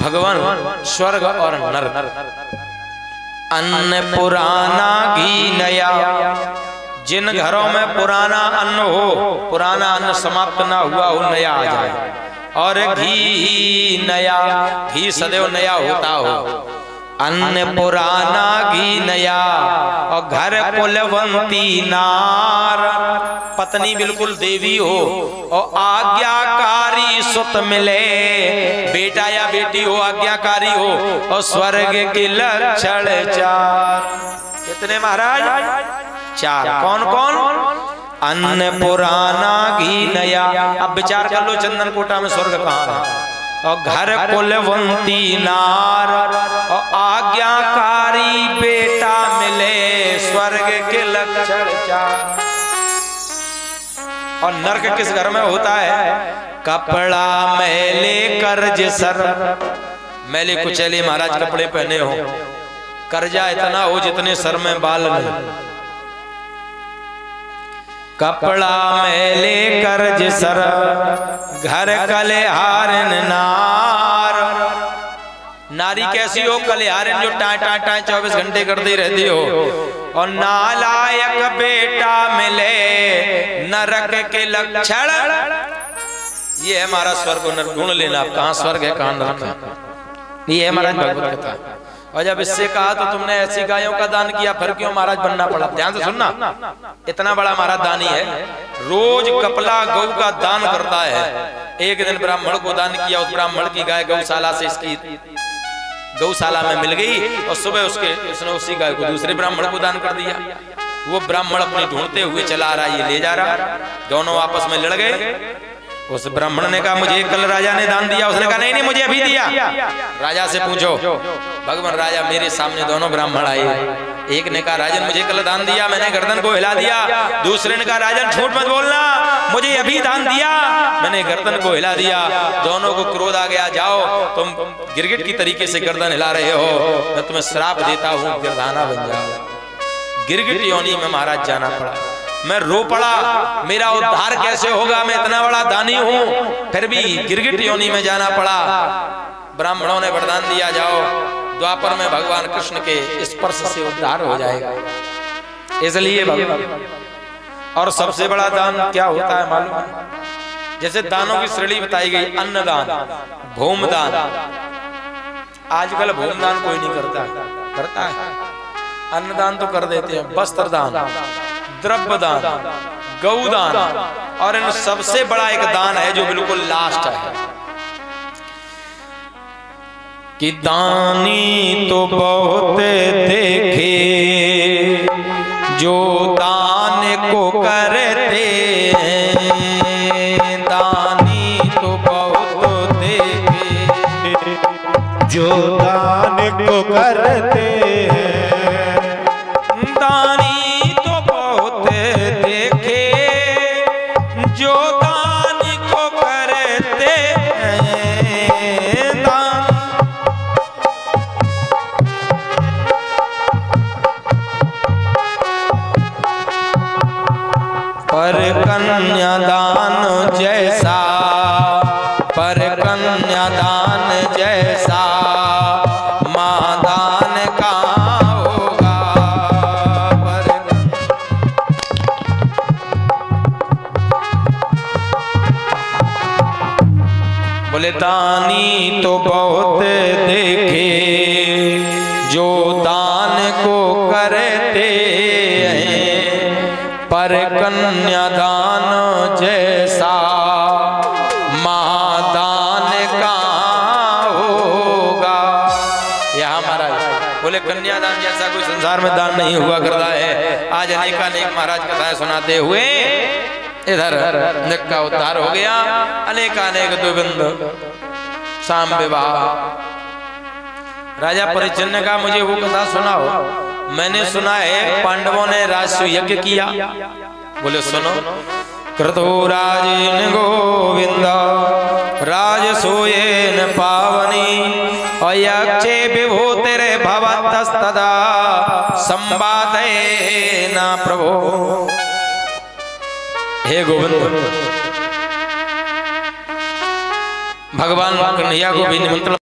भगवान स्वर्ग और नरक। अन्न पुराना घी नया, जिन घरों में पुराना अन्न हो, पुराना अन्न समाप्त ना हुआ हो, नया आ जाए। और घी नया, घी सदैव नया होता हो। अन्न पुराना घी नया, और घर कुलवंती नार, पत्नी बिल्कुल देवी हो, और आज्ञाकारी सुत मिले, बेटा या बेटी हो आज्ञाकारी हो, और स्वर्ग के लक्षण चार। कितने महाराज? चार। कौन कौन? अन्न पुराना घी नया। अब विचार कर लो चंदन कोटा में स्वर्ग कहाँ है? और घर कुलवंती नार, और आज्ञाकारी बेटा मिले, स्वर्ग के लक्षण चार। और नरक किस घर में होता है? कपड़ा मैले कर्ज सर, मैले कुचैले महाराज कपड़े पहने हो, कर्जा इतना हो जितने सर में बाल नहीं। कपड़ा मैले कर्ज सर, घर कलेहारन नार। नारी कैसी हो? कलेहारन, जो टाँ टाँ टाँ 24 घंटे करती रहती हो। और नालायक बेटा मिले, नरक के लक्षण। ये है हमारा स्वर्ग और नरक। ढूंढ लेना आप कहाँ स्वर्ग है कहाँ नरक है। ये है महाराज भगवत कथा। और जब इससे कहा तो तुमने ऐसी गायों का दान किया, फिर क्यों महाराज बनना पड़ा? ध्यान से सुनना, इतना बड़ा महाराज दानी है, रोज कपला गौ का दान करता है। एक दिन ब्राह्मण को दान किया, उस ब्राह्मण की गाय गौशाला से इसकी गौशाला में मिल गई, और सुबह उसने उसी गाय को दूसरे ब्राह्मण को दान कर दिया। वो ब्राह्मण अपनी ढूंढते हुए चला आ रहा, ये ले जा रहा, दोनों आपस में लड़ गए। उस ब्राह्मण ने कहा मुझे कल राजा ने दान दिया, उसने कहा नहीं नहीं मुझे अभी दिया। राजा से पूछो। भगवान राजा मेरे सामने दोनों ब्राह्मण आए, एक ने कहा राजन मुझे कल दान दिया, मैंने गर्दन को हिला दिया। दूसरे ने कहा राजन झूठ मत बोलना, मुझे अभी दान दिया, मैंने गर्दन को हिला दिया। दोनों को क्रोध आ गया, जाओ तुम गिरगिट की तरीके से गर्दन हिला रहे हो, मैं तुम्हें श्राप देता हूँ, गिरधाना बन जाओ। गिरगिट योनि में महाराज जाना पड़ा। मैं रो पड़ा, मेरा उद्धार कैसे होगा, मैं इतना बड़ा दानी हूँ, फिर भी गिरगिट योनि में जाना पड़ा। ब्राह्मणों ने वरदान दिया, जाओ द्वापर में भगवान कृष्ण के स्पर्श से उद्धार हो जाएगा। इसलिए भगवान, और सबसे बड़ा दान क्या होता है मालूम है? जैसे दानों की श्रेणी बताई गई, अन्नदान, भूमदान। आजकल भूमदान कोई नहीं करता है, अन्नदान तो कर देते हैं। वस्त्र दान, द्रव्य दान, गौदान, और इन सबसे बड़ा एक दान है जो बिल्कुल लास्ट है कि दानी तो बहुत देखे जो दान को करते हैं। दानी तो बहुत देखे जो दान को करते हैं। दानी तो बहुत देखे जो दान को करते हैं। दान पर कन्यादान जैसा, पर कन्यादान जैसा मादान का होगा। बोले दानी तो बहुत देखे जो दान को करते हैं, पर कन्यादान जैसा महादान का होगा। यहाँ महाराज बोले कन्यादान जैसा कोई संसार में दान नहीं हुआ करता है। आज अनेकानेक महाराज कथाएं सुनाते हुए इधर नरक का उद्धार हो गया। अनेकानेक द्विविंद शाम विवाह। राजा परिचन्न का मुझे वो कथा सुनाओ। मैंने सुना है पांडवों ने राजस्व यज्ञ किया। बोले सुनो। कृतो राजेन गोविंद राजसूयेन पावनी अयक्षे विभूतिरे भवतस्तदा संवादेन प्रभो। हे गोविंद, भगवान कन्हैया को भी निमंत्रण